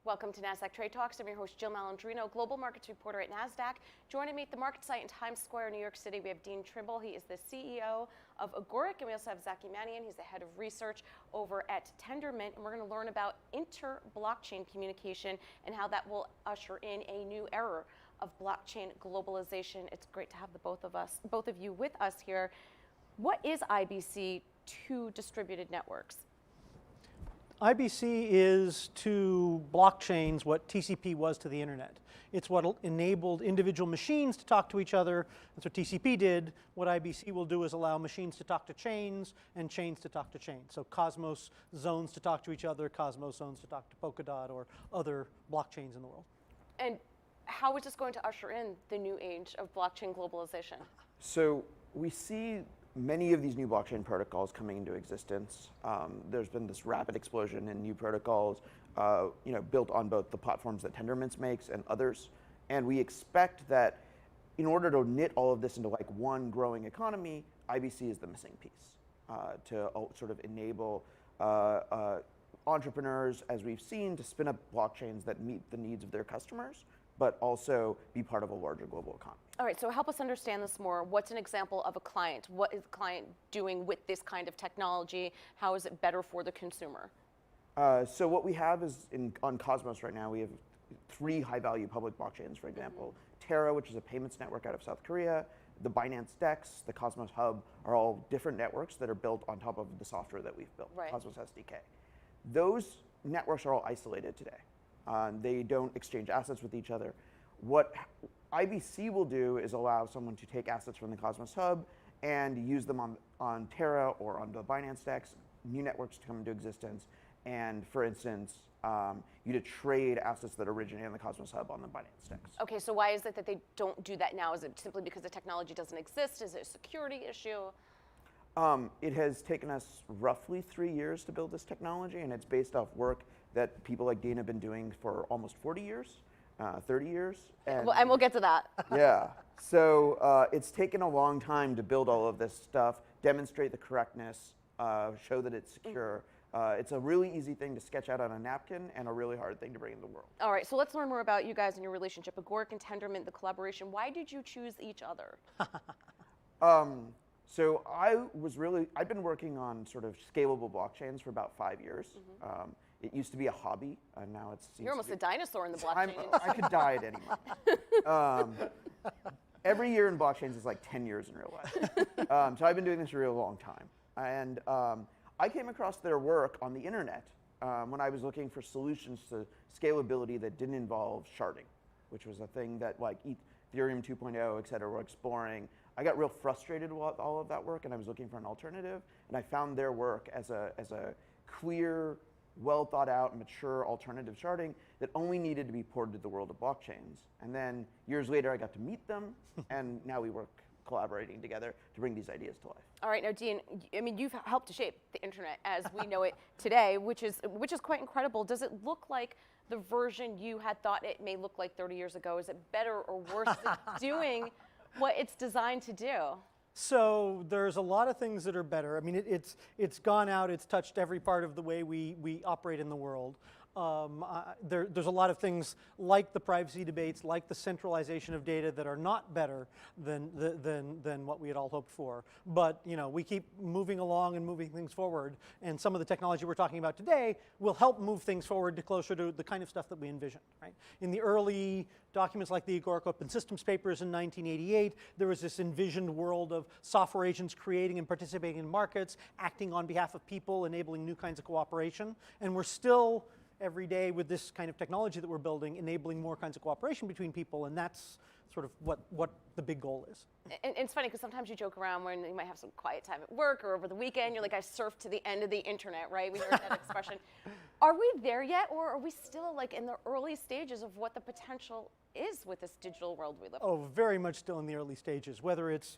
Welcome to Nasdaq Trade Talks. I'm your host, Jill Malandrino, global markets reporter at Nasdaq. Joining me at the market site in Times Square, New York City, we have Dean Tribble. He is the CEO of Agoric, and we also have Zaki Manian. He's the head of research over at Tendermint, and we're going to learn about inter-blockchain communication and how that will usher in a new era of blockchain globalization. It's great to have the both of you with us here. What is IBC to distributed networks? IBC is to blockchains what TCP was to the internet. It's what enabled individual machines to talk to each other. That's what TCP did. What IBC will do is allow machines to talk to chains and chains to talk to chains. So Cosmos zones to talk to each other, Cosmos zones to talk to Polkadot or other blockchains in the world. And how is this going to usher in the new age of blockchain globalization? So we see many of these new blockchain protocols coming into existence. There's been this rapid explosion in new protocols, built on both the platforms that Tendermint makes and others. And we expect that in order to knit all of this into like one growing economy, IBC is the missing piece to sort of enable entrepreneurs, as we've seen, to spin up blockchains that meet the needs of their customers, but also be part of a larger global economy. All right, so help us understand this more. What's an example of a client? What is the client doing with this kind of technology? How is it better for the consumer? So what we have is, on Cosmos right now, we have 3 high-value public blockchains, for example. Terra, which is a payments network out of South Korea, the Binance DEX, the Cosmos Hub, are all different networks that are built on top of the software that we've built, right. Cosmos SDK. Those networks are all isolated today. They don't exchange assets with each other. What IBC will do is allow someone to take assets from the Cosmos Hub and use them on Terra or on the Binance DEX, new networks to come into existence, and for instance, you to trade assets that originate on the Cosmos Hub on the Binance DEX. Okay, so why is it that they don't do that now? Is it simply because the technology doesn't exist? Is it a security issue? It has taken us roughly 3 years to build this technology, and it's based off work that people like Dean have been doing for almost 40 years, 30 years. And we'll get to that. Yeah, so it's taken a long time to build all of this stuff, demonstrate the correctness, show that it's secure. It's a really easy thing to sketch out on a napkin and a really hard thing to bring into the world. All right, so let's learn more about you guys and your relationship. Agoric and Tendermint, the collaboration. Why did you choose each other? So I've been working on sort of scalable blockchains for about 5 years. It used to be a hobby, and now it's... You're almost a dinosaur in the blockchain industry. I could die at any moment. Every year in blockchains is like 10 years in real life. So I've been doing this a real long time. And I came across their work on the internet when I was looking for solutions to scalability that didn't involve sharding, which was a thing that like Ethereum 2.0, et cetera, were exploring. I got real frustrated with all of that work, and I was looking for an alternative. And I found their work as a clear, well thought out, mature alternative sharding that only needed to be ported to the world of blockchains. And then years later, I got to meet them, and now we work collaborating together to bring these ideas to life. All right, now Dean, I mean, you've helped to shape the internet as we know it today, which is quite incredible. Does it look like the version you had thought it may look like 30 years ago? Is it better or worse at doing what it's designed to do? So there's a lot of things that are better. I mean, it's gone out, it's touched every part of the way we operate in the world. There's a lot of things like the privacy debates, like the centralization of data that are not better than what we had all hoped for. But we keep moving along and moving things forward, and some of the technology we're talking about today will help move things forward to closer to the kind of stuff that we envisioned. Right? In the early documents like the Agoric Open Systems papers in 1988, there was this envisioned world of software agents creating and participating in markets, acting on behalf of people, enabling new kinds of cooperation, and we're still every day with this kind of technology that we're building, enabling more kinds of cooperation between people, and that's sort of what the big goal is. And it's funny because sometimes you joke around when you might have some quiet time at work or over the weekend, you're like, I surfed to the end of the internet, right? We heard that expression. Are we there yet, or are we still like in the early stages of what the potential is with this digital world we live in? Oh, very much still in the early stages, whether it's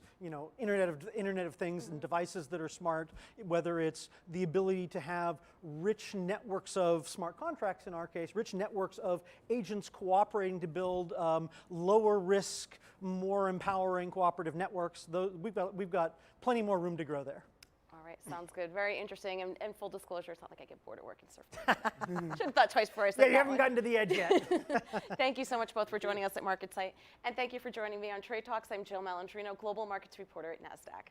Internet of Things and devices that are smart, whether it's the ability to have rich networks of smart contracts, in our case, rich networks of agents cooperating to build lower risk, more empowering cooperative networks. We've got plenty more room to grow there. All right. right, sounds good. Very interesting. And full disclosure, it's not like I get bored at work and surf. Should have thought twice before I said Yeah, you that haven't one. gotten to the edge yet. Thank you so much both for joining us at MarketSite. And thank you for joining me on Trade Talks. I'm Jill Malandrino, Global Markets Reporter at Nasdaq.